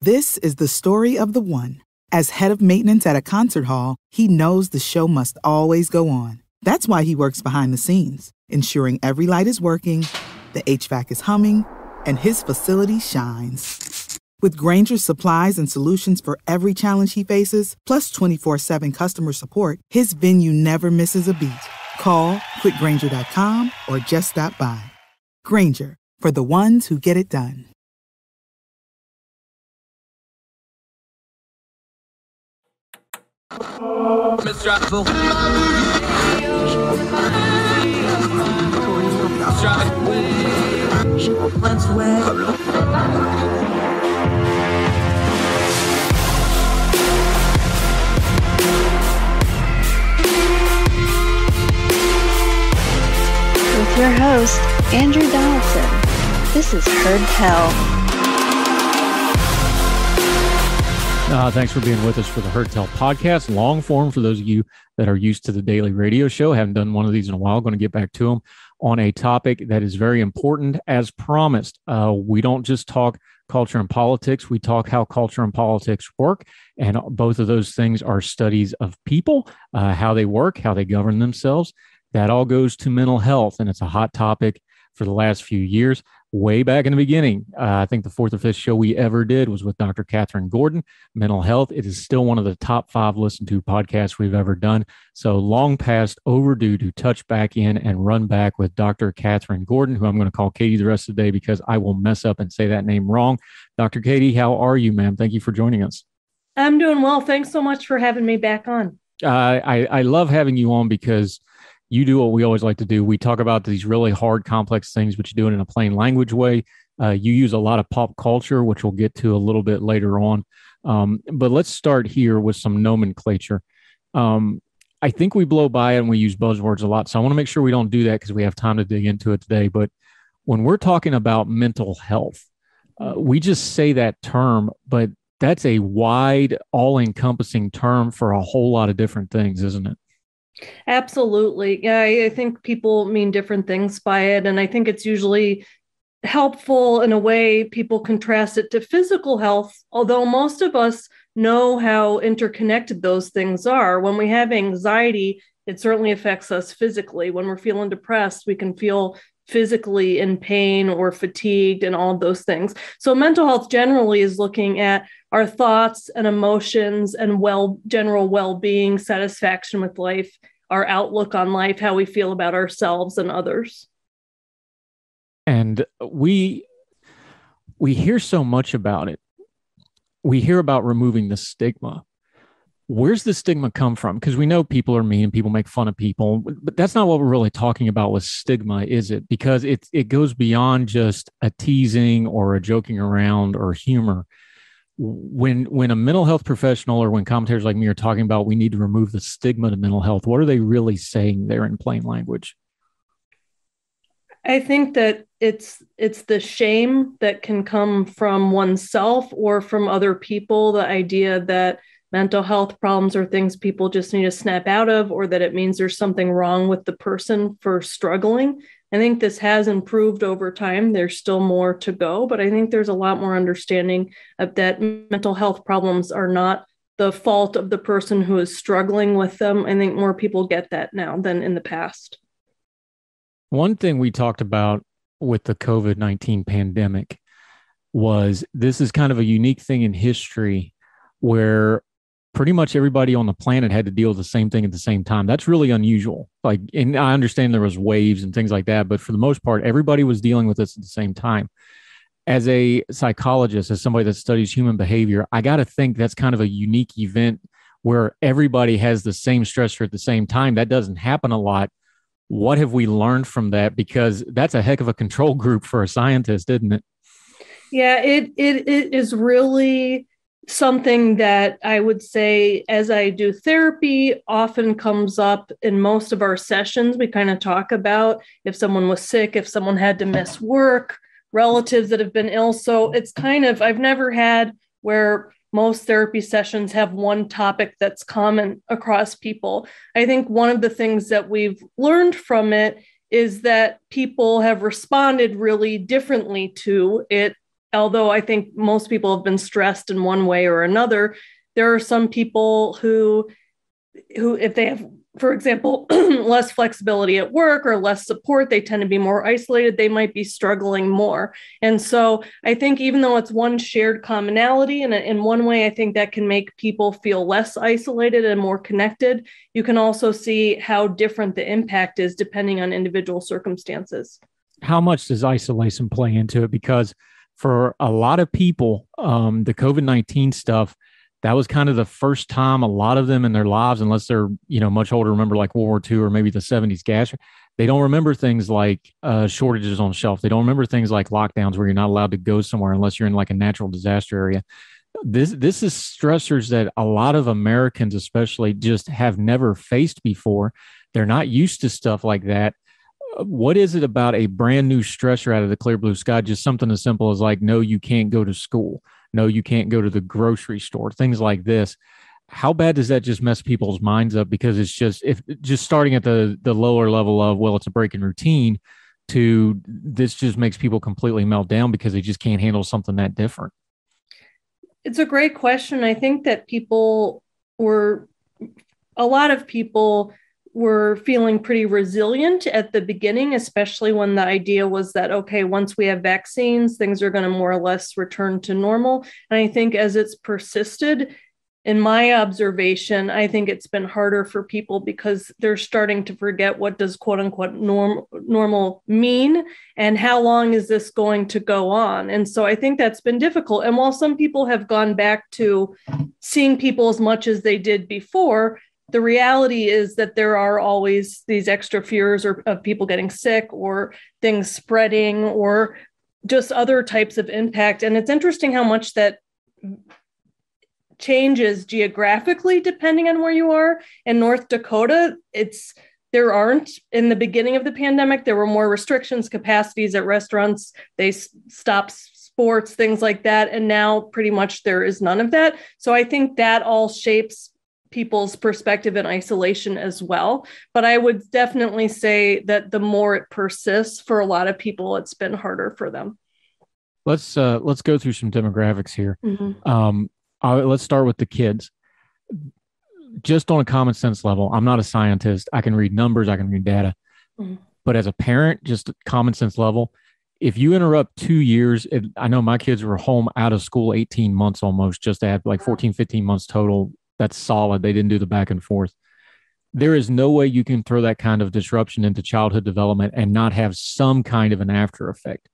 This is the story of the one. As head of maintenance at a concert hall, he knows the show must always go on. That's why he works behind the scenes, ensuring every light is working, the HVAC is humming, and his facility shines. With Grainger's supplies and solutions for every challenge he faces, plus 24/7 customer support, his venue never misses a beat. Call quickgrainger.com or just stop by. Grainger, for the ones who get it done. With your host, Andrew Donaldson. This is Heard Tell. Thanks for being with us for the Heard Tell podcast, long form for those of you that are used to the daily radio show. Haven't done one of these in a while. Going to get back to them on a topic that is very important as promised. We don't just talk culture and politics. We talk how culture and politics work. And both of those things are studies of people, how they work, how they govern themselves. That all goes to mental health. And it's a hot topic for the last few years. Way back in the beginning, I think the 4th or 5th show we ever did was with Dr. Kathryn Gordon, mental health. It is still one of the top 5 listened to podcasts we've ever done. So long past overdue to touch back in and run back with Dr. Kathryn Gordon, who I'm going to call Katie the rest of the day because I will mess up and say that name wrong. Dr. Katie, how are you, ma'am? Thank you for joining us. I'm doing well. Thanks so much for having me back on. I love having you on because you do what we always like to do. We talk about these really hard, complex things, but you do it in a plain language way. You use a lot of pop culture, which we'll get to a little bit later on. But let's start here with some nomenclature. I think we blow by it and we use buzzwords a lot. So I want to make sure we don't do that because we have time to dig into it today. But when we're talking about mental health, we just say that term, but that's a wide, all-encompassing term for a whole lot of different things, isn't it? Absolutely. Yeah, I think people mean different things by it. And I think it's usually helpful in a way people contrast it to physical health, although most of us know how interconnected those things are. When we have anxiety, it certainly affects us physically. When we're feeling depressed, we can feel physically in pain or fatigued and all of those things. So mental health generally is looking at our thoughts and emotions and general well-being, satisfaction with life, our outlook on life, how we feel about ourselves and others. And we hear so much about it. We hear about removing the stigma. Where's the stigma come from? Because we know people are mean and people make fun of people, but that's not what we're really talking about with stigma, is it? Because it goes beyond just a teasing or a joking around or humor. When a mental health professional or when commentators like me are talking about we need to remove the stigma to mental health, what are they really saying there in plain language? I think that it's the shame that can come from oneself or from other people, the idea that mental health problems are things people just need to snap out of, or that it means there's something wrong with the person for struggling. I think this has improved over time. There's still more to go, but I think there's a lot more understanding of that mental health problems are not the fault of the person who is struggling with them. I think more people get that now than in the past. One thing we talked about with the COVID-19 pandemic was this is kind of a unique thing in history where pretty much everybody on the planet had to deal with the same thing at the same time. That's really unusual. And I understand there was waves and things like that, but for the most part, everybody was dealing with this at the same time. As a psychologist, as somebody that studies human behavior, I got to think that's kind of a unique event where everybody has the same stressor at the same time. That doesn't happen a lot. What have we learned from that? Because that's a heck of a control group for a scientist, isn't it? Yeah, it is really something that I would say, as I do therapy, often comes up in most of our sessions. We kind of talk about if someone was sick, if someone had to miss work, relatives that have been ill. So it's kind of, I've never had where most therapy sessions have one topic that's common across people. I think one of the things that we've learned from it is that people have responded really differently to it although I think most people have been stressed in one way or another, there are some people who if they have, for example, less flexibility at work or less support, they tend to be more isolated. They might be struggling more. And so I think even though it's one shared commonality, and in one way, I think that can make people feel less isolated and more connected, you can also see how different the impact is depending on individual circumstances. How much does isolation play into it? Because for a lot of people, the COVID-19 stuff, that was kind of the first time a lot of them in their lives, unless they're, much older, remember like World War II or maybe the 70s gas, they don't remember things like shortages on shelf. They don't remember things like lockdowns where you're not allowed to go somewhere unless you're in like a natural disaster area. This is stressors that a lot of Americans especially just have never faced before. They're not used to stuff like that. What is it about a brand new stressor out of the clear blue sky? Just something as simple as like, no, you can't go to school. No, you can't go to the grocery store, things like this. How bad does that just mess people's minds up? Because it's just starting at the lower level of, well, it's a break in routine, to this just makes people completely melt down because they just can't handle something that different. It's a great question. I think that a lot of people were feeling pretty resilient at the beginning, especially when the idea was that, okay, once we have vaccines, things are going to more or less return to normal. And I think as it's persisted, in my observation, I think it's been harder for people because they're starting to forget what does quote unquote normal mean and how long is this going to go on. And so I think that's been difficult. And while some people have gone back to seeing people as much as they did before, the reality is that there are always these extra fears of people getting sick or things spreading or just other types of impact. And it's interesting how much that changes geographically depending on where you are. In North Dakota, there aren't, in the beginning of the pandemic, there were more restrictions, capacities at restaurants. They stopped sports, things like that. And now pretty much there is none of that. So I think that all shapes people's perspective in isolation as well. But I would definitely say that the more it persists for a lot of people, it's been harder for them. Let's go through some demographics here. Mm-hmm. Let's start with the kids. Just on a common sense level, I'm not a scientist. I can read numbers, I can read data. Mm-hmm. But as a parent, just common sense level, if you interrupt 2 years, I know my kids were home out of school 18 months almost, just to have like 14, 15 months total. That's solid. They didn't do the back and forth. There is no way you can throw that kind of disruption into childhood development and not have some kind of an after effect.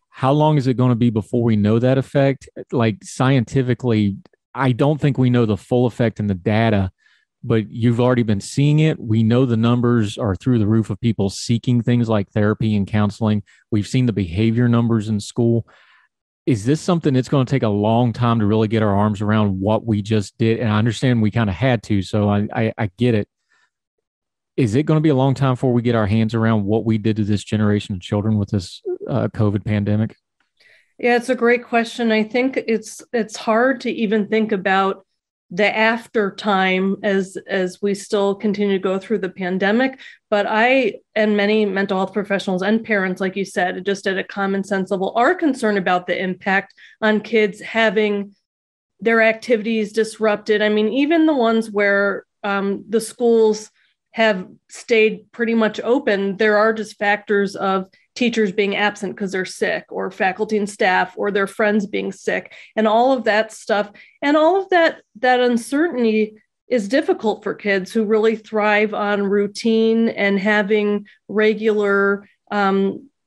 How long is it going to be before we know that effect? Like scientifically, I don't think we know the full effect in the data, but you've already been seeing it. We know the numbers are through the roof of people seeking things like therapy and counseling. We've seen the behavior numbers in school. Is this something that's going to take a long time to really get our arms around what we just did? And I understand we kind of had to, so I get it. Is it going to be a long time before we get our hands around what we did to this generation of children with this COVID pandemic? Yeah, it's a great question. I think it's hard to even think about the after time as we still continue to go through the pandemic. But I and many mental health professionals and parents, like you said, just at a common sense level, are concerned about the impact on kids having their activities disrupted. I mean, even the ones where the schools have stayed pretty much open, there are just factors of teachers being absent because they're sick, or faculty and staff, or their friends being sick, and all of that stuff. And all of that uncertainty is difficult for kids who really thrive on routine and having regular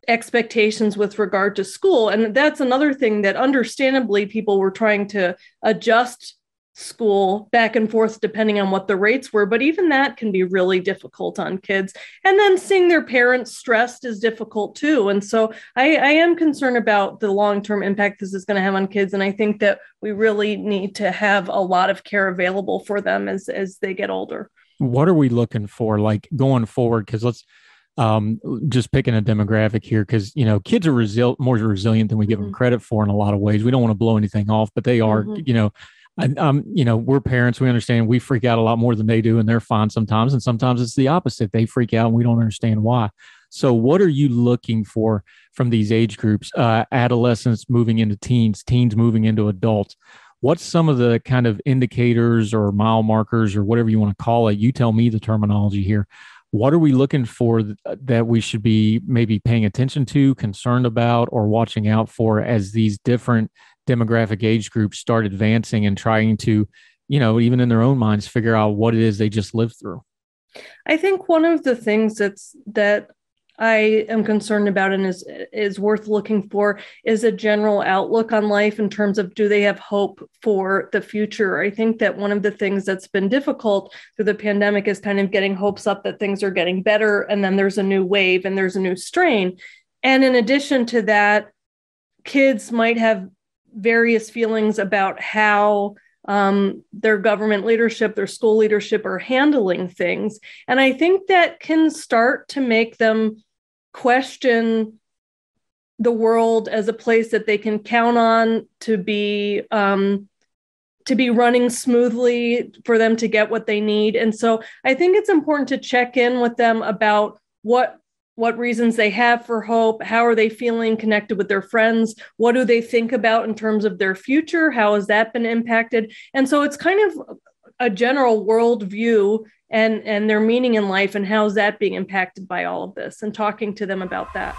expectations with regard to school. And that's another thing that understandably people were trying to adjust school back and forth depending on what the rates were, but even that can be really difficult on kids. And then seeing their parents stressed is difficult too. And so I am concerned about the long-term impact this is going to have on kids. And I think that we really need to have a lot of care available for them as they get older. What are we looking for, like going forward? Because let's just picking a demographic here, because kids are more resilient than we give them credit for in a lot of ways. We don't want to blow anything off, but they are. We're parents. We understand we freak out a lot more than they do, and they're fine sometimes. And sometimes it's the opposite. They freak out and we don't understand why. So what are you looking for from these age groups? Adolescents moving into teens, teens moving into adults. What's some of the kind of indicators or mile markers or whatever you want to call it? You tell me the terminology here. What are we looking for that we should be maybe paying attention to, concerned about, or watching out for as these different demographic age groups start advancing and trying to, even in their own minds, figure out what it is they just lived through? I think one of the things that I am concerned about and is worth looking for is a general outlook on life in terms of, do they have hope for the future? I think that one of the things that's been difficult through the pandemic is kind of getting hopes up that things are getting better, and then there's a new wave and there's a new strain. And in addition to that, kids might have various feelings about how their government leadership, their school leadership are handling things. And I think that can start to make them question the world as a place that they can count on to be running smoothly, for them to get what they need. And so I think it's important to check in with them about what reasons they have for hope, how are they feeling connected with their friends, what do they think about in terms of their future, how has that been impacted? And so it's kind of a general worldview and their meaning in life, and how is that being impacted by all of this, and talking to them about that.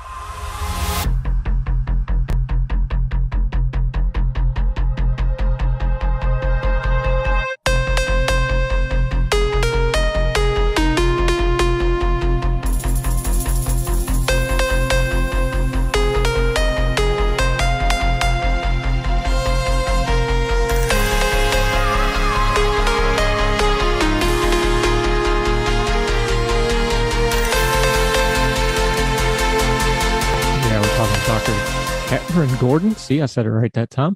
Kathryn Gordon, see, I said it right that time.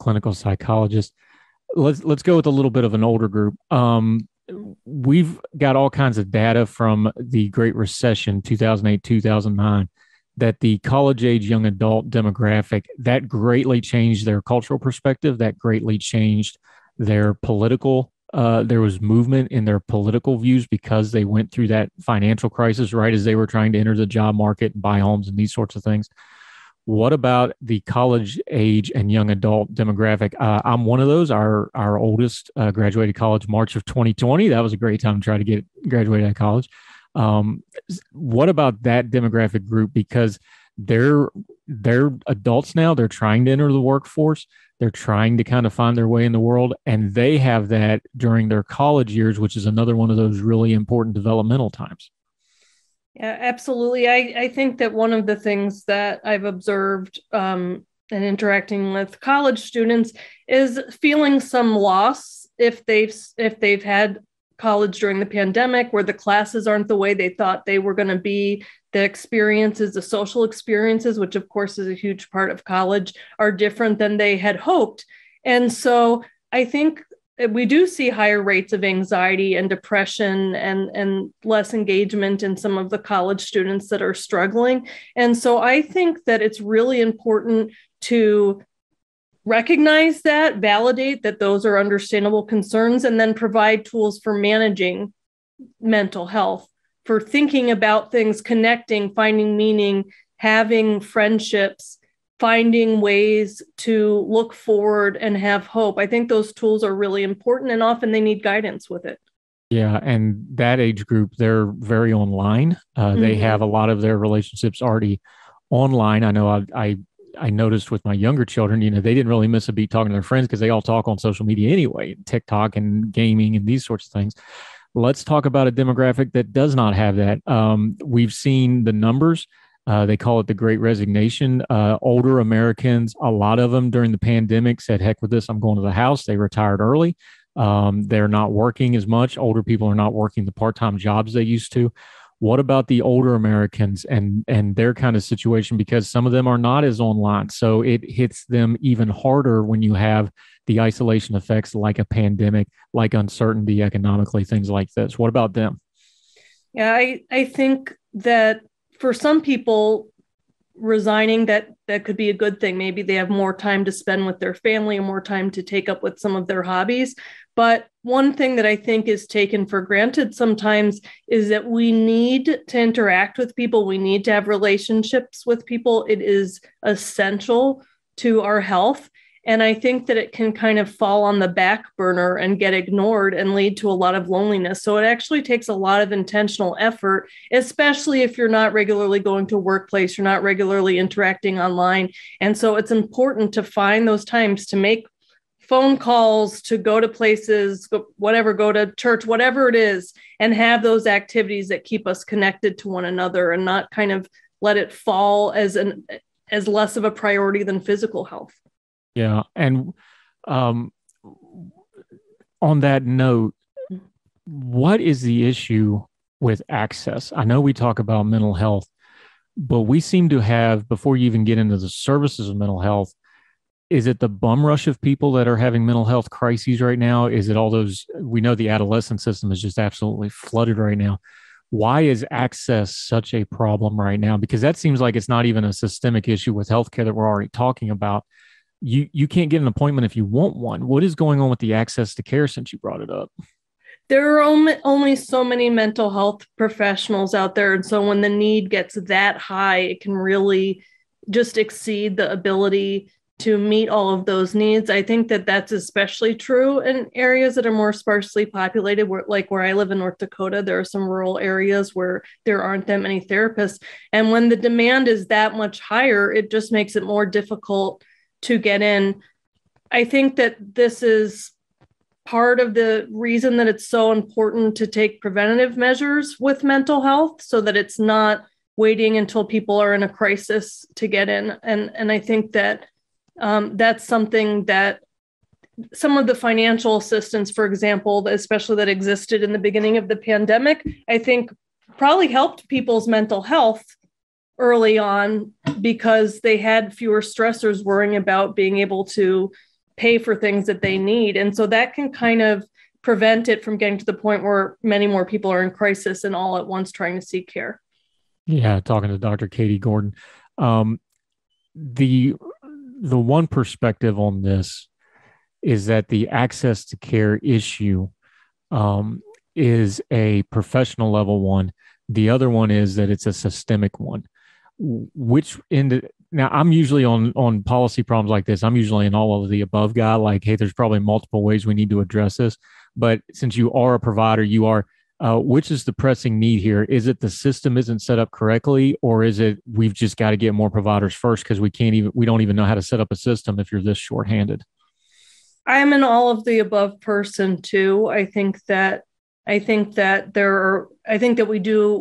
Clinical psychologist. Let's go with a little bit of an older group. We've got all kinds of data from the Great Recession, 2008, 2009, that the college age young adult demographic, that greatly changed their cultural perspective, that greatly changed their political. There was movement in their political views because they went through that financial crisis right as they were trying to enter the job market and buy homes and these sorts of things. What about the college age and young adult demographic? I'm one of those. Our oldest graduated college March of 2020. That was a great time to try to get graduated out of college. What about that demographic group? Because they're adults now. They're trying to enter the workforce. They're trying to kind of find their way in the world, and they have that during their college years, which is another one of those really important developmental times. Yeah, absolutely. I think that one of the things that I've observed and interacting with college students is feeling some loss if they've had college during the pandemic, where the classes aren't the way they thought they were going to be. The experiences, the social experiences, which of course is a huge part of college, are different than they had hoped. And so I think we do see higher rates of anxiety and depression and less engagement in some of the college students that are struggling. And so I think that it's really important to recognize that, validate that those are understandable concerns, and then provide tools for managing mental health, for thinking about things, connecting, finding meaning, having friendships, finding ways to look forward and have hope. I think those tools are really important, and often they need guidance with it. Yeah. And that age group, they're very online. They have a lot of their relationships already online. I know I noticed with my younger children, they didn't really miss a beat talking to their friends because they all talk on social media anyway, TikTok and gaming and these sorts of things. Let's talk about a demographic that does not have that. We've seen the numbers. They call it the Great Resignation. Older Americans, a lot of them during the pandemic said, heck with this, I'm going to the house. They retired early. They're not working as much. Older people are not working the part-time jobs they used to. What about the older Americans and their kind of situation? Because some of them are not as online. So it hits them even harder when you have the isolation effects like a pandemic, like uncertainty economically, things like this. What about them? them? Yeah, I think that for some people, the pandemic has been a huge part of their life. And so I think that it's really important to recognize that, validate that those are understandable concerns, and then provide tools for managing mental health, for thinking about things, connecting, finding meaning, having friendships, finding ways to look forward and have hope. I think that one of the things that I've observed and interacting with college students is feeling some loss if they've had college during the pandemic, where the classes aren't the way they thought they were going to be. The experiences, the social experiences, which of course is a huge part of college, are different than they had hoped. And so I think that it's really important to resigning, that could be a good thing. Maybe they have more time to spend with their family and more time to take up with some of their hobbies. But one thing that I think is taken for granted sometimes is that we need to interact with people. We need to have relationships with people. It is essential to our health. And I think that it can kind of fall on the back burner and get ignored and lead to a lot of loneliness. So it actually takes a lot of intentional effort, especially if you're not regularly going to a workplace, you're not regularly interacting online. And so it's important to find those times to make phone calls, to go to places, whatever, go to church, whatever it is, and have those activities that keep us connected to one another and not kind of let it fall as less of a priority than physical health. Yeah. And on that note, what is the issue with access? I know we talk about mental health, but we seem to have, before you even get into the services of mental health, is it the bum rush of people that are having mental health crises right now? Is it all those, we know the adolescent system is just absolutely flooded right now. Why is access such a problem right now? Because that seems like it's not even a systemic issue with healthcare that we're already talking about. You can't get an appointment if you want one. What is going on with the access to care since you brought it up? There are only so many mental health professionals out there. And so when the need gets that high, it can really just exceed the ability to meet all of those needs. I think that that's especially true in areas that are more sparsely populated, where I live in North Dakota. There are some rural areas where there aren't that many therapists. And when the demand is that much higher, it just makes it more difficult to get in. I think that this is part of the reason that it's so important to take preventative measures with mental health, so that it's not waiting until people are in a crisis to get in. And I think that that's something that some of the financial assistance, for example, especially that existed in the beginning of the pandemic, I think probably helped people's mental health early on because they had fewer stressors worrying about being able to pay for things that they need. And so that can kind of prevent it from getting to the point where many more people are in crisis and all at once trying to seek care. Yeah, talking to Dr. Katie Gordon. The one perspective on this is that the access to care issue is a professional level one. The other one is that it's a systemic one. Now I'm usually on policy problems like this. I'm usually an all of the above guy. Like, hey, there's probably multiple ways we need to address this. But since you are a provider, which is the pressing need here? Is it the system isn't set up correctly, or is it we've just got to get more providers first because we don't even know how to set up a system if you're this shorthanded? I'm an all of the above person too. I think that we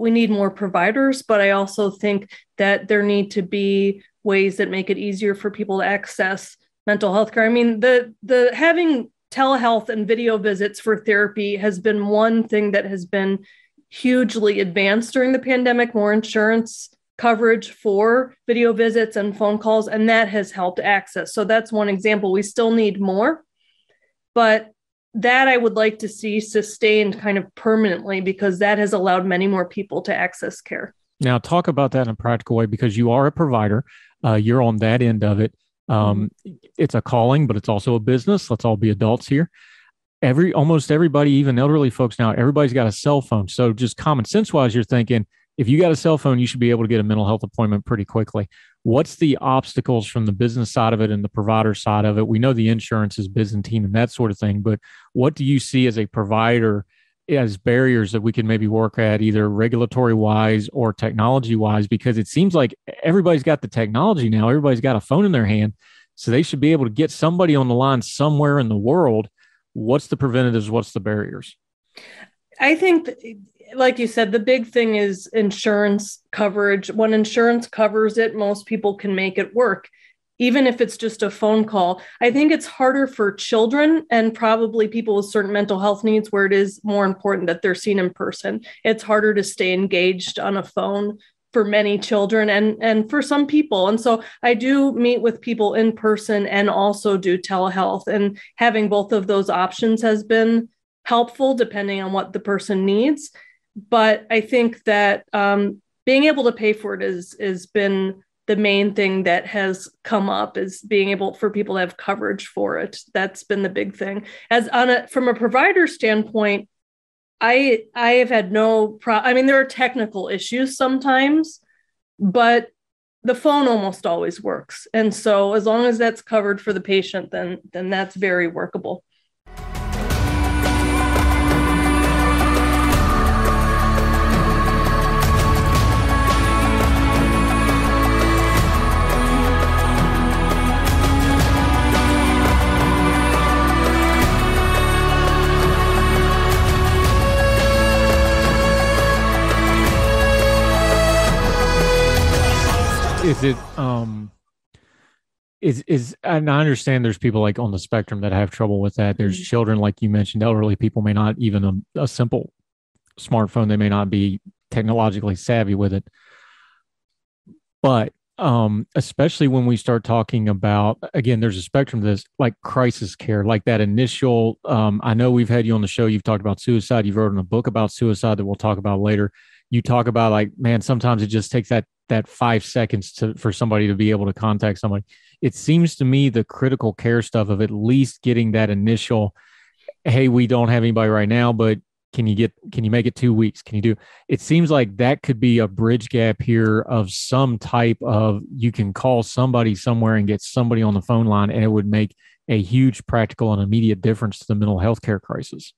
need more providers, but I also think that there need to be ways that make it easier for people to access mental health care. I mean, the having telehealth and video visits for therapy has been one thing that has been hugely advanced during the pandemic, more insurance coverage for video visits and phone calls, and that has helped access. So that's one example. We still need more, but that I would like to see sustained kind of permanently, because that has allowed many more people to access care. Now, talk about that in a practical way, because you are a provider. You're on that end of it. It's a calling, but it's also a business. Let's all be adults here. Almost everybody, even elderly folks now, everybody's got a cell phone. So just common sense wise, you're thinking, if you got a cell phone, you should be able to get a mental health appointment pretty quickly. What's the obstacles from the business side of it and the provider side of it? We know the insurance is Byzantine and that sort of thing, but what do you see as a provider as barriers that we can maybe work at, either regulatory wise or technology wise? Because it seems like everybody's got the technology now. Everybody's got a phone in their hand, so they should be able to get somebody on the line somewhere in the world. What's the preventatives? What's the barriers? I think, like you said, the big thing is insurance coverage. When insurance covers it, most people can make it work, even if it's just a phone call. I think it's harder for children and probably people with certain mental health needs, where it is more important that they're seen in person. It's harder to stay engaged on a phone for many children and for some people. And so I do meet with people in person and also do telehealth, and having both of those options has been helpful depending on what the person needs. But I think that being able to pay for it has been the main thing that has come up, is being able for people to have coverage for it. That's been the big thing. From a provider standpoint, I have had no I mean, there are technical issues sometimes, but the phone almost always works. And so as long as that's covered for the patient, then that's very workable. Is it and I understand there's people like on the spectrum that have trouble with that. There's children, like you mentioned, elderly people may not even a simple smartphone, they may not be technologically savvy with it. But especially when we start talking about, again, there's a spectrum of this, like crisis care, like that initial, I know we've had you on the show, you've talked about suicide, you've written a book about suicide that we'll talk about later. You talk about like, man, sometimes it just takes that 5 seconds for somebody to be able to contact somebody. It seems to me the critical care stuff of at least getting that initial, hey, we don't have anybody right now, but can you make it 2 weeks? Can you do, it seems like that could be a bridge gap here of some type of, you can call somebody somewhere and get somebody on the phone line, and it would make a huge practical and immediate difference to the mental health care crisis.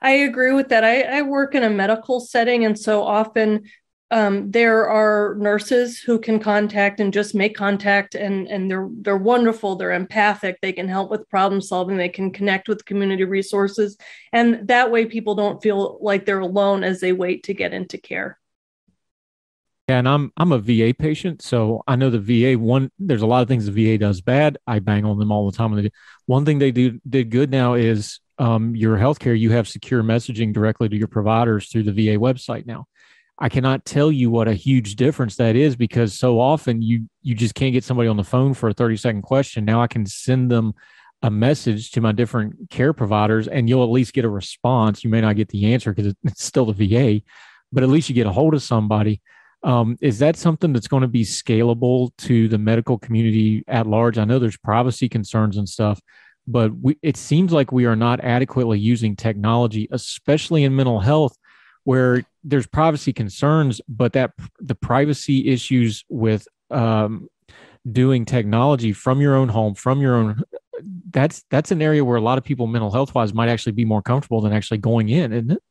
I agree with that. I work in a medical setting, and so often there are nurses who can contact and just make contact, and they're wonderful. They're empathic. They can help with problem solving. They can connect with community resources, and that way people don't feel like they're alone as they wait to get into care. Yeah, and I'm a VA patient, so I know the VA. There's a lot of things the VA does bad. I bang on them all the time. One thing they did good now is your healthcare. You have secure messaging directly to your providers through the VA website now. I cannot tell you what a huge difference that is, because so often you just can't get somebody on the phone for a 30-second question. Now I can send them a message to my different care providers, and you'll at least get a response. You may not get the answer because it's still the VA, but at least you get a hold of somebody. Is that something that's going to be scalable to the medical community at large? I know there's privacy concerns and stuff, but it seems like we are not adequately using technology, especially in mental health, where there's privacy concerns, but that the privacy issues with doing technology from your own home, from your own, that's an area where a lot of people mental health wise might actually be more comfortable than actually going in, isn't it?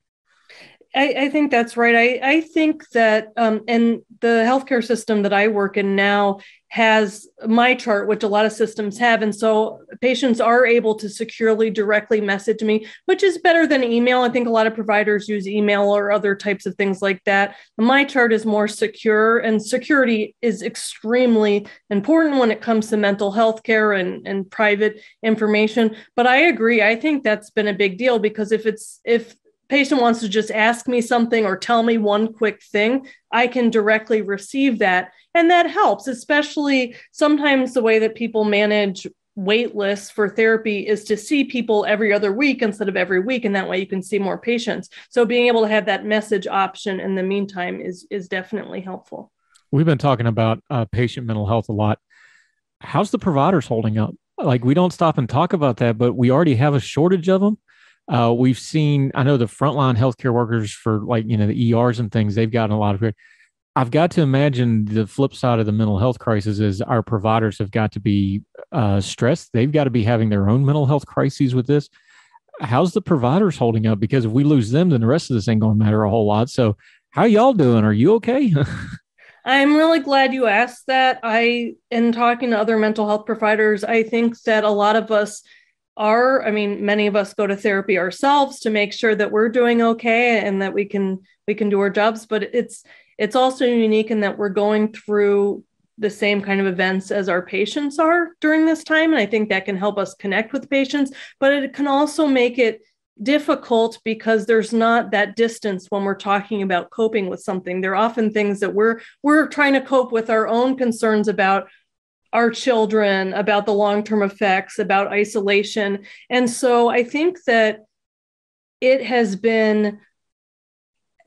I think that's right. I think that and the healthcare system that I work in now has my chart, which a lot of systems have. And so patients are able to securely directly message me, which is better than email. I think a lot of providers use email or other types of things like that. My chart is more secure, and security is extremely important when it comes to mental health care and private information. But I agree. I think that's been a big deal, because if patient wants to just ask me something or tell me one quick thing, I can directly receive that. And that helps, especially sometimes the way that people manage wait lists for therapy is to see people every other week instead of every week. And that way you can see more patients. So being able to have that message option in the meantime is definitely helpful. We've been talking about patient mental health a lot. How's the providers holding up? Like, we don't stop and talk about that, but we already have a shortage of them. We've seen, I know the frontline healthcare workers for the ERs and things, they've gotten a lot of, I've got to imagine the flip side of the mental health crisis is our providers have got to be stressed. They've got to be having their own mental health crises with this. How's the providers holding up? Because if we lose them, then the rest of this ain't going to matter a whole lot. So how y'all doing? Are you okay? I'm really glad you asked that. In talking to other mental health providers, I think that a lot of us many of us go to therapy ourselves to make sure that we're doing okay and that we can do our jobs. But it's also unique in that we're going through the same kind of events as our patients are during this time. And I think that can help us connect with patients, but it can also make it difficult because there's not that distance when we're talking about coping with something. There are often things that we're trying to cope with our own concerns about our children, about the long-term effects, about isolation. And so I think that it has been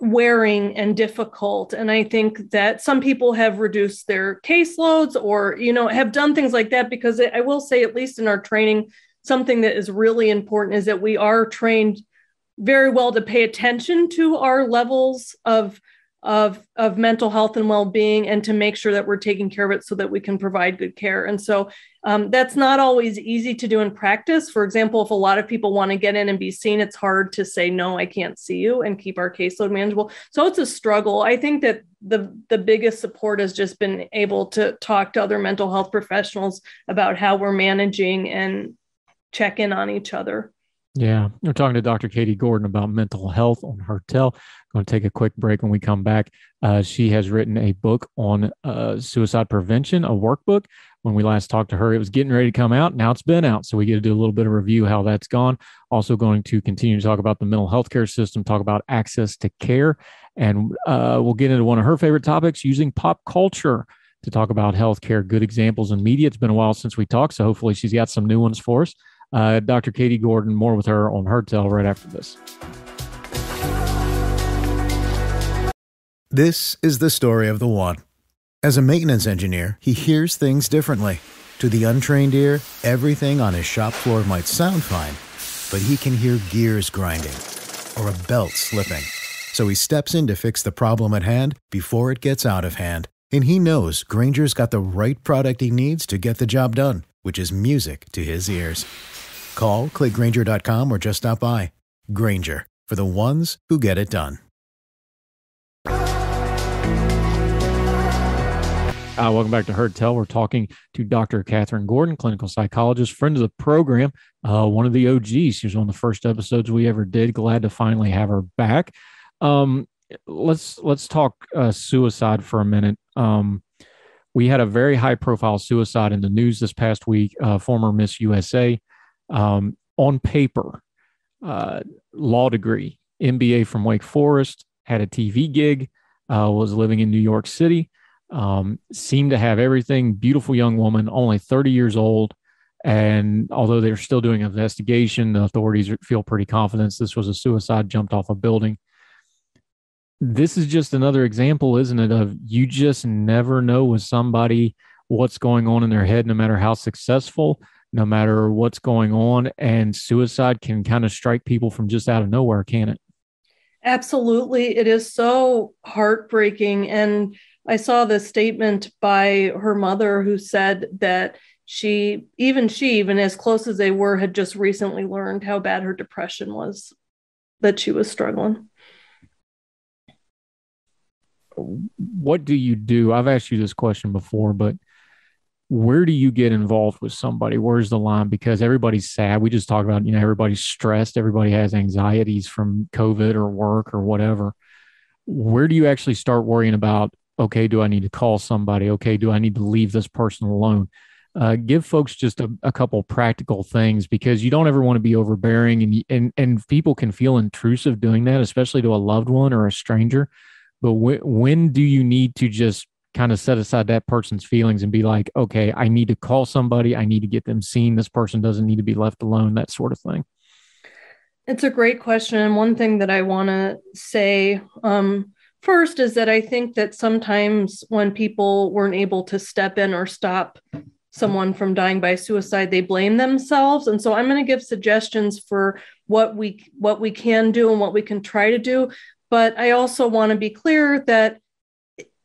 wearing and difficult. And I think that some people have reduced their caseloads or, have done things like that, because I will say, at least in our training, something that is really important is that we are trained very well to pay attention to our levels of mental health and well-being, and to make sure that we're taking care of it so that we can provide good care. And so that's not always easy to do in practice. For example, if a lot of people want to get in and be seen, it's hard to say, no, I can't see you, and keep our caseload manageable. So it's a struggle. I think that the biggest support has just been able to talk to other mental health professionals about how we're managing and check in on each other. Yeah, we're talking to Dr. Katie Gordon about mental health on Heard Tell. Going to take a quick break. When we come back, she has written a book on suicide prevention, a workbook. When we last talked to her, it was getting ready to come out. Now it's been out. So we get to do a little bit of review how that's gone. Also going to continue to talk about the mental health care system, talk about access to care. And we'll get into one of her favorite topics, using pop culture to talk about healthcare, good examples in media. It's been a while since we talked, so hopefully she's got some new ones for us. Dr. Katie Gordon, more with her on Heard Tell right after this. This is the story of the one. As a maintenance engineer, he hears things differently. To the untrained ear, everything on his shop floor might sound fine, but he can hear gears grinding or a belt slipping. So he steps in to fix the problem at hand before it gets out of hand. And he knows Grainger's got the right product he needs to get the job done, which is music to his ears. Call, click Grainger.com, or just stop by. Grainger, for the ones who get it done. Welcome back to Heard Tell. We're talking to Dr. Kathryn Gordon, clinical psychologist, friend of the program, one of the OGs. She was one of the first episodes we ever did. Glad to finally have her back. Let's talk suicide for a minute. We had a very high-profile suicide in the news this past week. Former Miss USA, on paper, law degree, MBA from Wake Forest, had a TV gig, was living in New York City, seemed to have everything. Beautiful young woman, only 30 years old. And although they're still doing an investigation, the authorities feel pretty confident this was a suicide, jumped off a building. This is just another example, isn't it, of you just never know with somebody what's going on in their head, no matter how successful, no matter what's going on. And suicide can kind of strike people from just out of nowhere, can it? Absolutely. It is so heartbreaking. And I saw this statement by her mother, who said that she, even as close as they were, had just recently learned how bad her depression was, that she was struggling. What do you do? I've asked you this question before, but where do you get involved with somebody? Where's the line? Because everybody's sad. We just talked about, everybody's stressed. Everybody has anxieties from COVID or work or whatever. Where do you actually start worrying about, okay, do I need to call somebody? Okay, do I need to leave this person alone? Give folks just a couple practical things, because you don't ever want to be overbearing, and people can feel intrusive doing that, especially to a loved one or a stranger. But when do you need to just kind of set aside that person's feelings and be like, okay, I need to call somebody. I need to get them seen. This person doesn't need to be left alone, that sort of thing. It's a great question. And one thing that I want to say first is that I think that sometimes when people weren't able to step in or stop someone from dying by suicide, they blame themselves. And so I'm going to give suggestions for what we can do and what we can try to do. But I also want to be clear that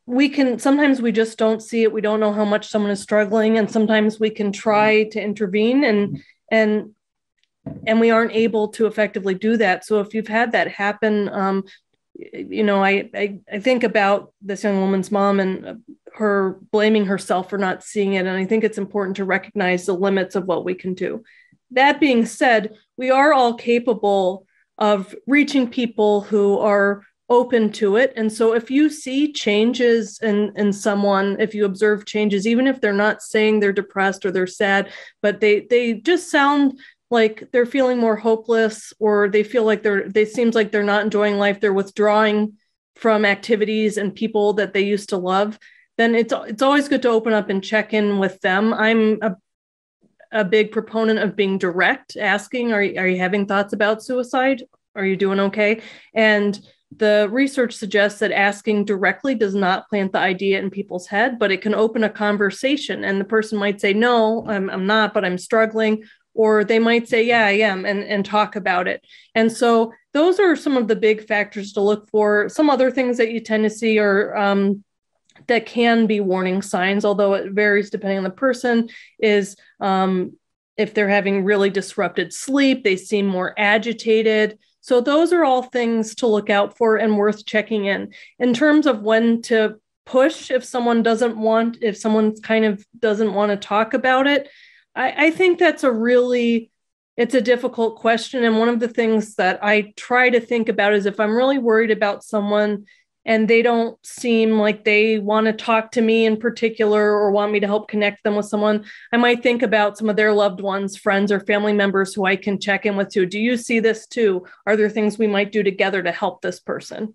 sometimes we just don't see it. We don't know how much someone is struggling. And sometimes we can try to intervene and we aren't able to effectively do that. So if you've had that happen, I think about this young woman's mom and her blaming herself for not seeing it. And I think it's important to recognize the limits of what we can do. That being said, we are all capable of reaching people who are open to it. And so if you see changes in someone, if you observe changes, even if they're not saying they're depressed or they're sad, but they just sound like they're feeling more hopeless, or they feel like they seems like they're not enjoying life, they're withdrawing from activities and people that they used to love, then it's always good to open up and check in with them. I'm a big proponent of being direct, asking, are you having thoughts about suicide? Are you doing okay? And the research suggests that asking directly does not plant the idea in people's head, but it can open a conversation. And the person might say, no, I'm not, but I'm struggling. Or they might say, yeah, I am, and talk about it. And so those are some of the big factors to look for. Some other things that you tend to see are that can be warning signs, although it varies depending on the person, is if they're having really disrupted sleep, they seem more agitated. So those are all things to look out for and worth checking in. In terms of when to push, if someone kind of doesn't want to talk about it, I think that's it's a difficult question. And one of the things that I try to think about is if I'm really worried about someone and they don't seem like they want to talk to me in particular or want me to help connect them with someone, I might think about some of their loved ones, friends, or family members who I can check in with too. Do you see this too? Are there things we might do together to help this person?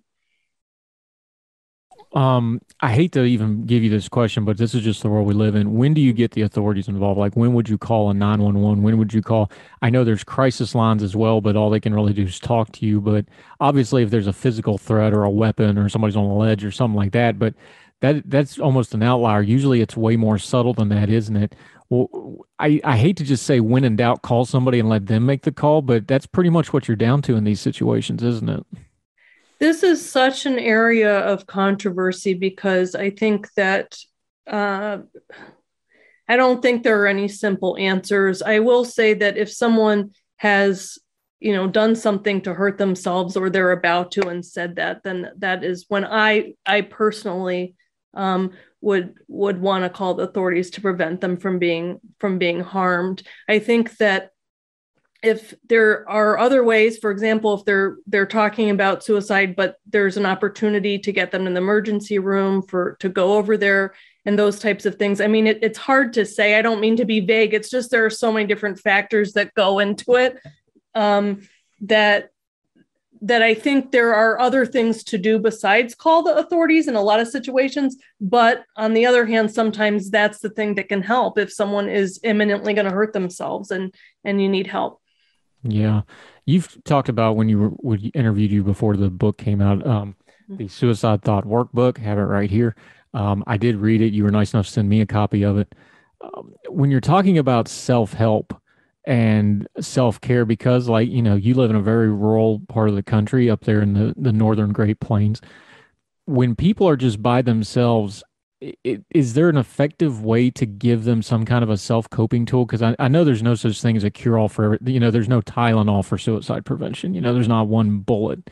I hate to even give you this question, but this is just the world we live in. When do you get the authorities involved? Like, when would you call a 911? When would you call? I know there's crisis lines as well, but all they can really do is talk to you. But obviously, if there's a physical threat or a weapon or somebody's on the ledge or something like that, but that's almost an outlier. Usually, it's way more subtle than that, isn't it? Well, I hate to just say when in doubt, call somebody and let them make the call, but that's pretty much what you're down to in these situations, isn't it? This is such an area of controversy because I think that I don't think there are any simple answers. I will say that if someone has, done something to hurt themselves or they're about to and said that, then that is when I personally would want to call the authorities to prevent them from being harmed. I think that if there are other ways, for example, if they're talking about suicide, but there's an opportunity to get them in the emergency room to go over there and those types of things. I mean, it's hard to say. I don't mean to be vague. It's just there are so many different factors that go into it that I think there are other things to do besides call the authorities in a lot of situations. But on the other hand, sometimes that's the thing that can help if someone is imminently going to hurt themselves and you need help. Yeah. You've talked about when we interviewed you before the book came out, the Suicide Thought Workbook. I have it right here. I did read it. You were nice enough to send me a copy of it. When you're talking about self-help and self-care, because you live in a very rural part of the country up there in the northern Great Plains, when people are just by themselves, is there an effective way to give them some kind of a self-coping tool? Because I know there's no such thing as a cure-all for, there's no Tylenol for suicide prevention. There's not one bullet.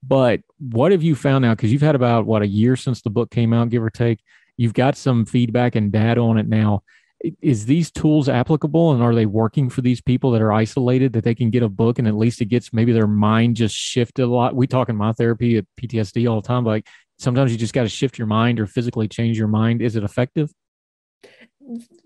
But what have you found now? Because you've had about, a year since the book came out, give or take. You've got some feedback and data on it now. Is these tools applicable, and are they working for these people that are isolated, that they can get a book and at least it gets maybe their mind just shifted a lot? We talk in my therapy at PTSD all the time, but sometimes you just got to shift your mind or physically change your mind. Is it effective?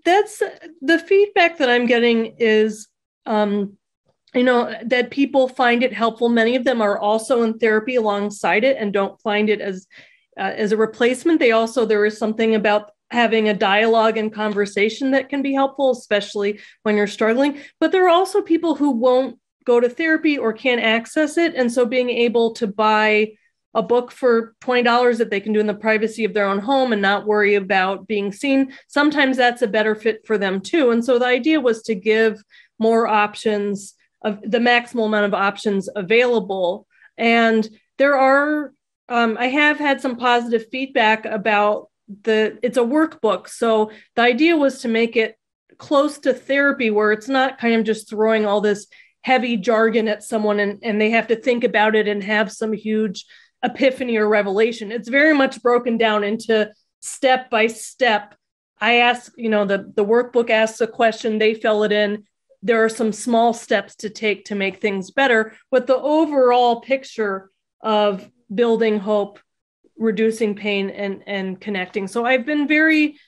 That's the feedback that I'm getting is, that people find it helpful. Many of them are also in therapy alongside it and don't find it as a replacement. There is something about having a dialogue and conversation that can be helpful, especially when you're struggling. But there are also people who won't go to therapy or can't access it. And so being able to buy a book for $20 that they can do in the privacy of their own home and not worry about being seen, sometimes that's a better fit for them too. And so the idea was to give more options, of the maximal amount of options available. And there are, I have had some positive feedback about it's a workbook. So the idea was to make it close to therapy, where it's not kind of just throwing all this heavy jargon at someone and they have to think about it and have some huge epiphany or revelation. It's very much broken down into step by step. I ask, the workbook asks a question, they fill it in. There are some small steps to take to make things better, but the overall picture of building hope, reducing pain, and connecting. So I've been very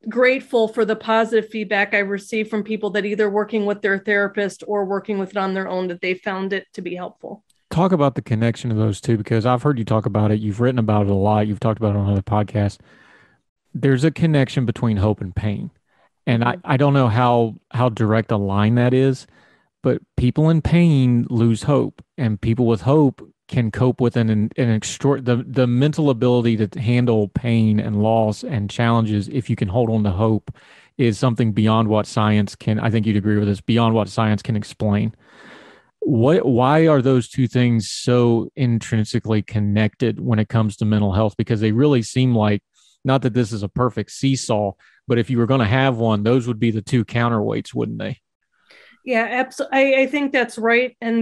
grateful for the positive feedback I received from people that either working with their therapist or working with it on their own, that they found it to be helpful. Talk about the connection of those two, because I've heard you talk about it. You've written about it a lot. You've talked about it on other podcasts. There's a connection between hope and pain. And I don't know how direct a line that is, but people in pain lose hope, and people with hope can cope with the mental ability to handle pain and loss and challenges, if you can hold on to hope, is something beyond what science can, I think you'd agree with this, beyond what science can explain. Why are those two things so intrinsically connected when it comes to mental health? Because they really seem like, not that this is a perfect seesaw, but if you were going to have one, those would be the two counterweights, wouldn't they? Yeah, absolutely. I think that's right. And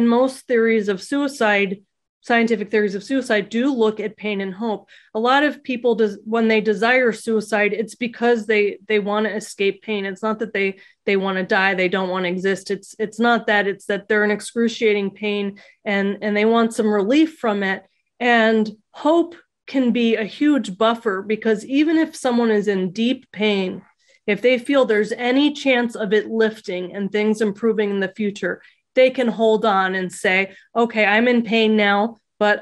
most theories of suicide, scientific theories of suicide, do look at pain and hope. A lot of people, when they desire suicide, it's because they want to escape pain. It's not that they want to die, they don't want to exist. It's not that. It's that they're in excruciating pain and they want some relief from it. And hope can be a huge buffer, because even if someone is in deep pain, if they feel there's any chance of it lifting and things improving in the future, they can hold on and say, okay, I'm in pain now, but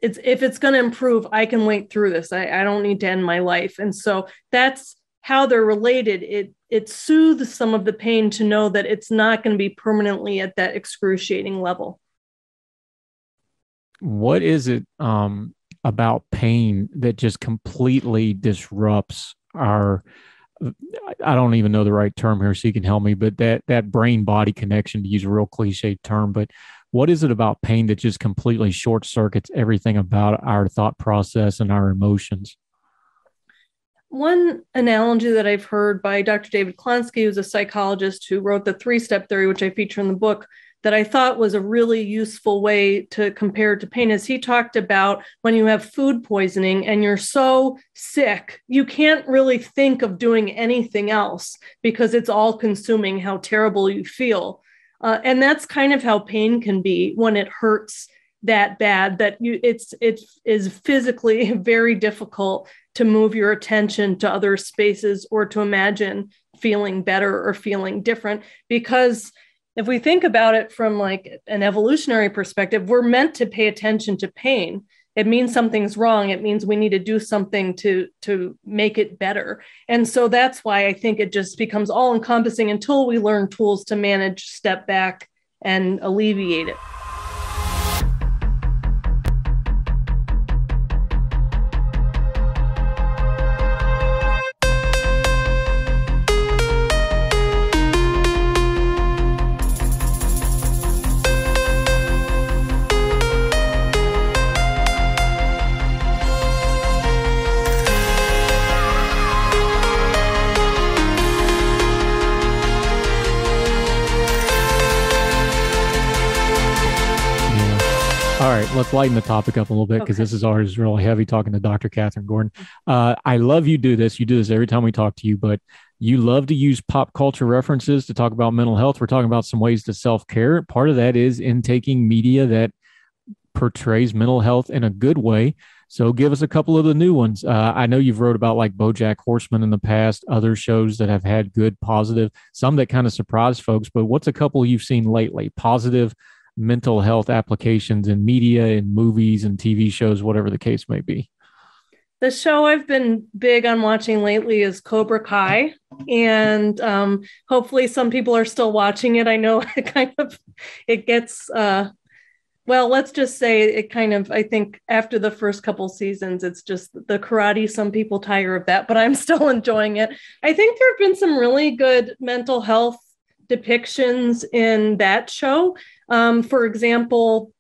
if it's going to improve, I can wait through this. I don't need to end my life. And so that's how they're related. It soothes some of the pain to know that it's not going to be permanently at that excruciating level. What is it about pain that just completely disrupts our, I don't even know the right term here, so you can help me, but that brain-body connection, to use a real cliche term, but what is it about pain that just completely short circuits everything about our thought process and our emotions? One analogy that I've heard by Dr. David Klonsky, who's a psychologist who wrote the 3-step theory, which I feature in the book, that I thought was a really useful way to compare to pain, is he talked about when you have food poisoning and you're so sick, you can't really think of doing anything else because it's all consuming how terrible you feel. And that's kind of how pain can be when it hurts that bad, that it is physically very difficult to move your attention to other spaces or to imagine feeling better or feeling different. Because if we think about it from like an evolutionary perspective, we're meant to pay attention to pain. It means something's wrong. It means we need to do something to make it better. And so that's why I think it just becomes all encompassing until we learn tools to manage, step back, and alleviate it. All right, let's lighten the topic up a little bit, because this is always really heavy, talking to Dr. Kathryn Gordon. I love you do this. You do this every time we talk to you, but you love to use pop culture references to talk about mental health. We're talking about some ways to self-care. Part of that is intaking media that portrays mental health in a good way. So give us a couple of the new ones. I know you've wrote about like BoJack Horseman in the past, other shows that have had good, positive, some that kind of surprise folks, but what's a couple you've seen lately? Positive mental health applications in media and movies and TV shows, whatever the case may be. The show I've been big on watching lately is Cobra Kai, and hopefully some people are still watching it. I know it gets, well, let's just say it kind of, I think after the first couple seasons, it's just the karate. Some people tire of that, but I'm still enjoying it. I think there have been some really good mental health depictions in that show. For example,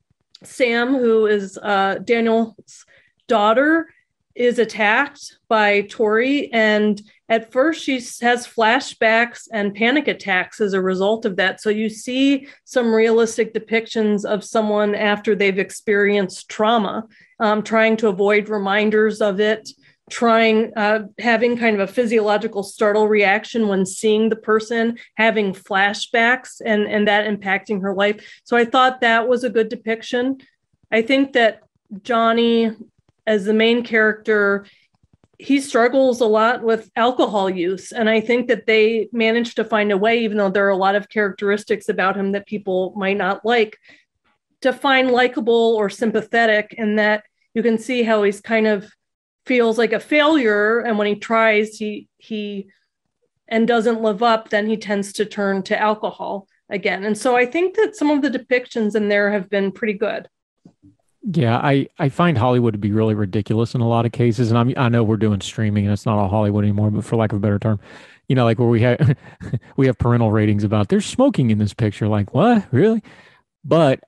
Sam, who is Daniel's daughter, is attacked by Tori, and at first she has flashbacks and panic attacks as a result of that. So you see some realistic depictions of someone after they've experienced trauma, trying to avoid reminders of it, having kind of a physiological startle reaction when seeing the person, having flashbacks, and that impacting her life. So I thought that was a good depiction. I think that Johnny, as the main character, he struggles a lot with alcohol use. And I think that they managed to find a way, even though there are a lot of characteristics about him that people might not like, to find likable or sympathetic, and that you can see how he's kind of feels like a failure. And when he tries, he and doesn't live up, then he tends to turn to alcohol. again. And so I think that some of the depictions in there have been pretty good. Yeah, I find Hollywood to be really ridiculous in a lot of cases. And I know we're doing streaming and it's not all Hollywood anymore, but for lack of a better term, like where we have we have parental ratings about there's smoking in this picture. Like, what? Really? But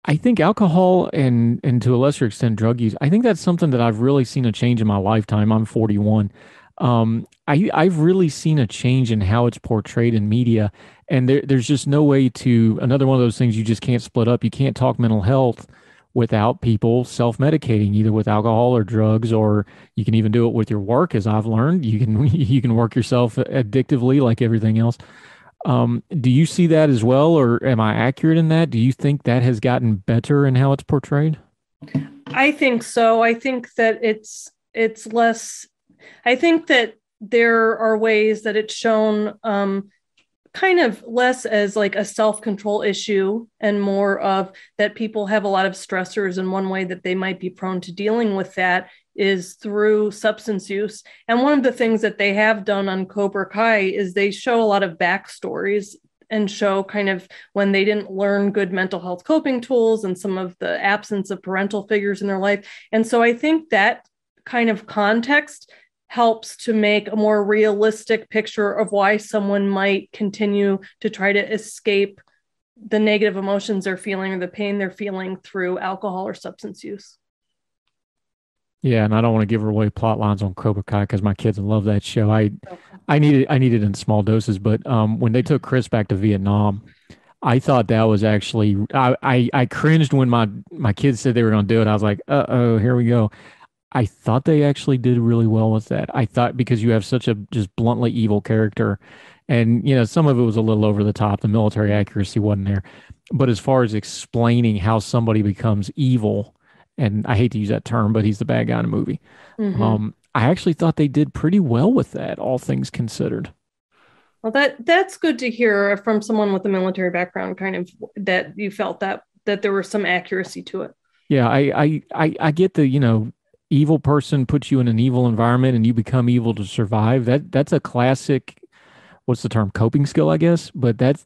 I think alcohol and to a lesser extent drug use, I think that's something that I've really seen a change in my lifetime. I'm 41. I've really seen a change in how it's portrayed in media. And there's just no way to, another one of those things you just can't split up. You can't talk mental health without people self-medicating, either with alcohol or drugs, or you can even do it with your work, as I've learned. You can you can work yourself addictively like everything else. Do you see that as well, or am I accurate in that? Do you think that has gotten better in how it's portrayed? I think so. I think that it's less. I think that there are ways that it's shown kind of less as like a self-control issue and more of that people have a lot of stressors, and one way that they might be prone to dealing with that is through substance use. And one of the things that they have done on Cobra Kai is they show a lot of backstories and show kind of when they didn't learn good mental health coping tools and some of the absence of parental figures in their life. And so I think that kind of context helps to make a more realistic picture of why someone might continue to try to escape the negative emotions they're feeling or the pain they're feeling through alcohol or substance use. Yeah, and I don't want to give away plot lines on Cobra Kai because my kids love that show. I need it in small doses, but when they took Chris back to Vietnam, I thought that was actually I cringed when my kids said they were going to do it. I was like, uh-oh, here we go. I thought they actually did really well with that. I thought because you have such a just bluntly evil character, and some of it was a little over the top. The military accuracy wasn't there, but as far as explaining how somebody becomes evil, and I hate to use that term, but he's the bad guy in the movie. Mm-hmm. I actually thought they did pretty well with that, all things considered. Well, that's good to hear from someone with a military background, kind of that you felt that there was some accuracy to it. Yeah, I get the evil person puts you in an evil environment and you become evil to survive. That's a classic, what's the term, coping skill, I guess. But that's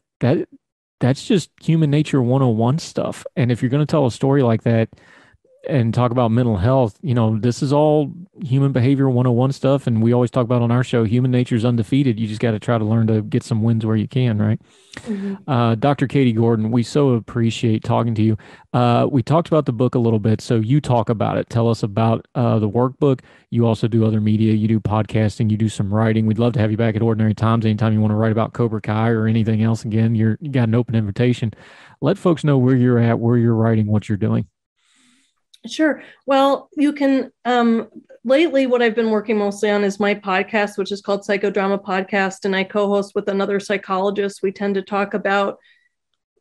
just human nature 101 stuff. And if you're going to tell a story like that and talk about mental health, this is all human behavior 101 stuff. And we always talk about on our show, human nature is undefeated. You just got to try to learn to get some wins where you can, right? Mm-hmm. Dr. Katie Gordon, we so appreciate talking to you. We talked about the book a little bit, so you talk about it. Tell us about the workbook. You also do other media. You do podcasting. You do some writing. We'd love to have you back at Ordinary Times anytime you want to write about Cobra Kai or anything else. Again, you got an open invitation. Let folks know where you're at, where you're writing, what you're doing. Sure. Well, you can, lately what I've been working mostly on is my podcast, which is called Psychodrama Podcast. And I co-host with another psychologist. We tend to talk about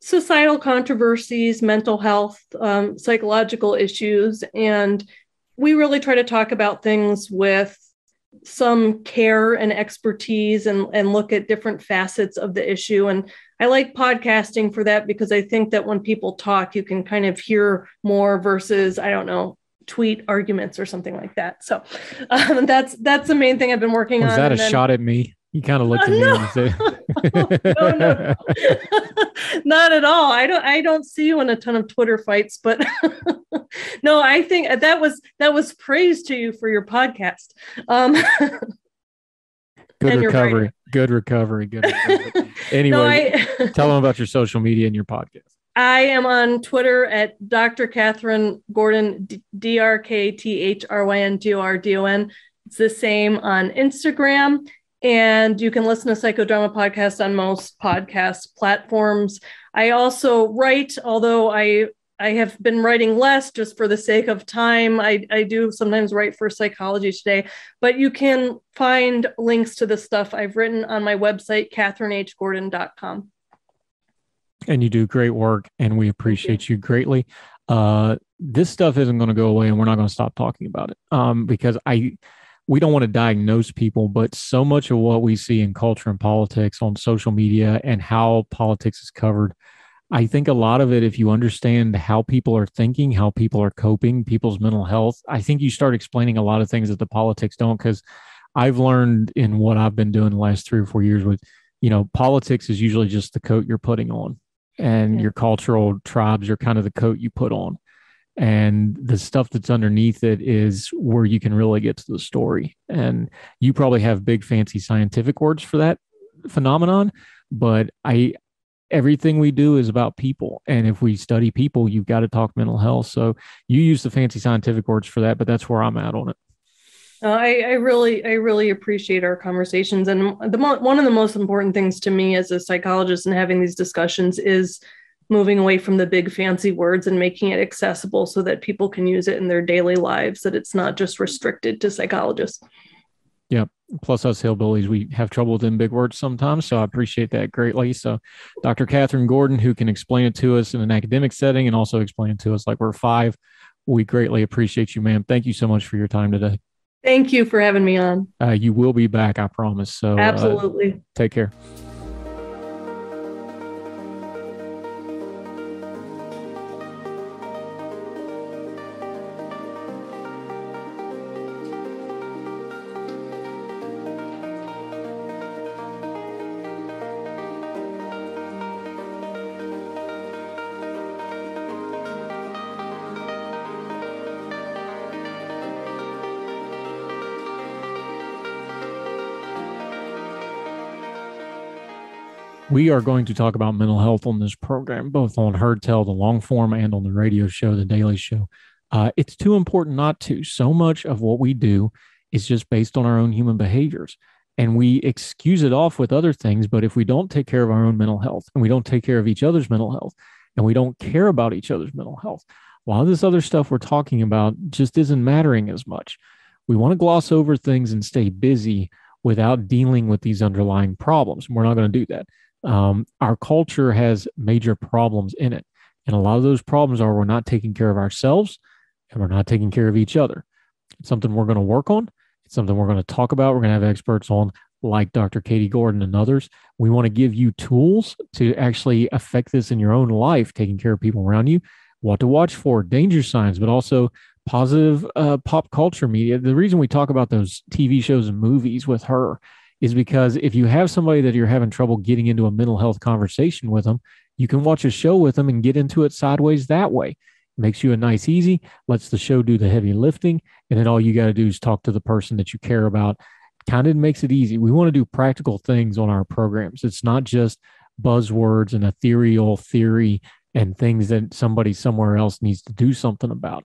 societal controversies, mental health, psychological issues. And we really try to talk about things with some care and expertise and look at different facets of the issue. And I like podcasting for that because I think that when people talk, you can kind of hear more versus, I don't know, tweet arguments or something like that. So that's the main thing I've been working on. Was that a shot at me? You kind of looked at me and said, no. Not at all. I don't see you in a ton of Twitter fights, but no, I think that was praise to you for your podcast. Good recovery. Good recovery. Anyway, tell them about your social media and your podcast. I am on Twitter at Dr. Kathryn Gordon, DrKTHRYNGORDON. It's the same on Instagram. And you can listen to Psychodrama Podcast on most podcast platforms. I also write, although I have been writing less just for the sake of time. I do sometimes write for Psychology Today, but you can find links to the stuff I've written on my website, KathrynHGordon.com. And you do great work, and we appreciate you greatly. This stuff isn't going to go away, and we're not going to stop talking about it because we don't want to diagnose people, but so much of what we see in culture and politics on social media and how politics is covered, I think a lot of it, if you understand how people are thinking, how people are coping, people's mental health, I think you start explaining a lot of things that the politics don't. Because I've learned in what I've been doing the last 3 or 4 years with Politics is usually just the coat you're putting on, and your cultural tribes are kind of the coat you put on. And the stuff that's underneath it is where you can really get to the story. And you probably have big, fancy scientific words for that phenomenon, but everything we do is about people. And if we study people, you've got to talk mental health. So you use the fancy scientific words for that, but that's where I'm at on it. I really appreciate our conversations. And one of the most important things to me as a psychologist and having these discussions is moving away from the big fancy words and making it accessible so that people can use it in their daily lives, that it's not just restricted to psychologists. Yeah. Plus us hillbillies, we have trouble with them big words sometimes. So I appreciate that greatly. So Dr. Kathryn Gordon, who can explain it to us in an academic setting and also explain it to us like we're five, we greatly appreciate you, ma'am. Thank you so much for your time today. Thank you for having me on. You will be back, I promise. So absolutely. Take care. We are going to talk about mental health on this program, both on Heard Tell, the long form, and on the radio show, the Daily Show. It's too important not to. So much of what we do is just based on our own human behaviors, and we excuse it off with other things. But if we don't take care of our own mental health, and we don't take care of each other's mental health, and we don't care about each other's mental health, a lot of this other stuff we're talking about just isn't mattering as much. We want to gloss over things and stay busy without dealing with these underlying problems. We're not going to do that. Our culture has major problems in it. And a lot of those problems are we're not taking care of ourselves and we're not taking care of each other. It's something we're going to work on. It's something we're going to talk about. We're going to have experts on like Dr. Katie Gordon and others. We want to give you tools to actually affect this in your own life, taking care of people around you, what to watch for, danger signs, but also positive pop culture media. The reason we talk about those TV shows and movies with her is because if you have somebody that you're having trouble getting into a mental health conversation with them, you can watch a show with them and get into it sideways that way. It makes you a nice, easy, lets the show do the heavy lifting, and then all you got to do is talk to the person that you care about. Kind of makes it easy. We want to do practical things on our programs. It's not just buzzwords and ethereal theory and things that somebody somewhere else needs to do something about.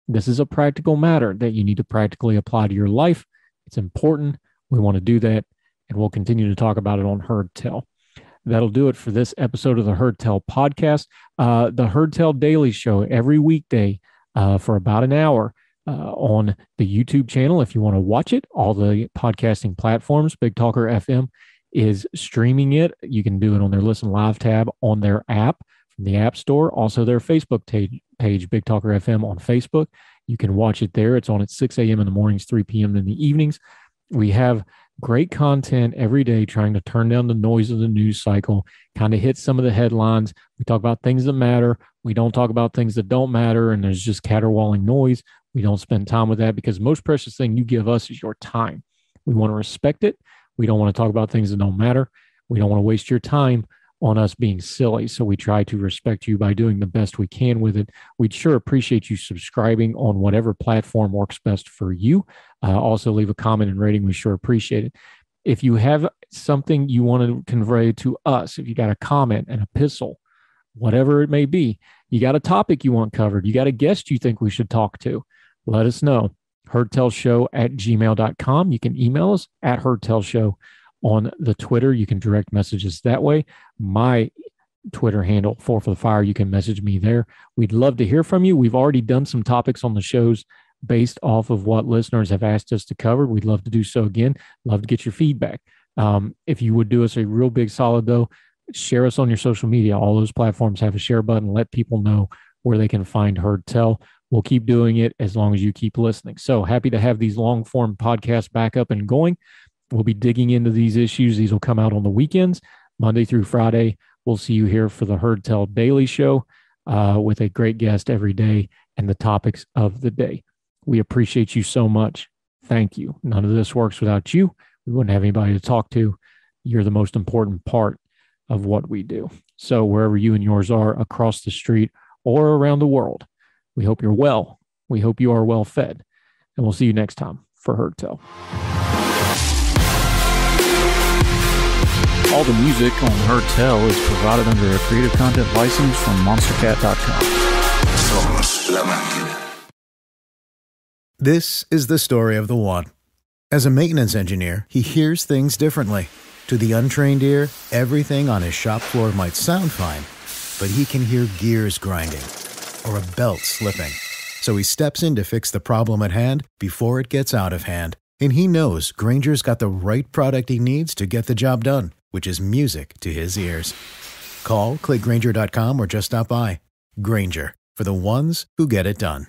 This is a practical matter that you need to practically apply to your life. It's important. We want to do that, and we'll continue to talk about it on Heard Tell. That'll do it for this episode of the Heard Tell podcast. The Heard Tell Daily Show every weekday for about an hour on the YouTube channel. If you want to watch it, all the podcasting platforms, Big Talker FM is streaming it. You can do it on their Listen Live tab on their app from the App Store. Also their Facebook page, Big Talker FM on Facebook. You can watch it there. It's on at 6 a.m. in the mornings, 3 p.m. in the evenings. We have great content every day trying to turn down the noise of the news cycle, kind of hit some of the headlines. We talk about things that matter. We don't talk about things that don't matter, and there's just caterwauling noise. We don't spend time with that because the most precious thing you give us is your time. We want to respect it. We don't want to talk about things that don't matter. We don't want to waste your time on us being silly. So we try to respect you by doing the best we can with it. We'd sure appreciate you subscribing on whatever platform works best for you. Also leave a comment and rating. We sure appreciate it. If you have something you want to convey to us, if you got a comment, an epistle, whatever it may be, you got a topic you want covered, you got a guest you think we should talk to, let us know. heardtellshow@gmail.com. You can email us at heardtellshow. On the Twitter, you can direct messages that way. My Twitter handle, 4 for the Fire, you can message me there. We'd love to hear from you. We've already done some topics on the shows based off of what listeners have asked us to cover. We'd love to do so again. Love to get your feedback. If you would do us a real big solid, though, share us on your social media. All those platforms have a share button. Let people know where they can find Heard Tell. We'll keep doing it as long as you keep listening. So happy to have these long form podcasts back up and going. We'll be digging into these issues. These will come out on the weekends, Monday through Friday. We'll see you here for the Heard Tell Daily Show with a great guest every day and the topics of the day. We appreciate you so much. Thank you. None of this works without you. We wouldn't have anybody to talk to. you're the most important part of what we do. So wherever you and yours are across the street or around the world, we hope you're well. We hope you are well fed. And we'll see you next time for Heard Tell. All the music on Heard Tell is provided under a Creative Content license from monstercat.com. Somos la máquina. This is the story of the one. As a maintenance engineer, he hears things differently. To the untrained ear, everything on his shop floor might sound fine, but he can hear gears grinding or a belt slipping. So he steps in to fix the problem at hand before it gets out of hand. And he knows Grainger's got the right product he needs to get the job done, which is music to his ears. Call, click Grainger.com, or just stop by. Grainger, for the ones who get it done.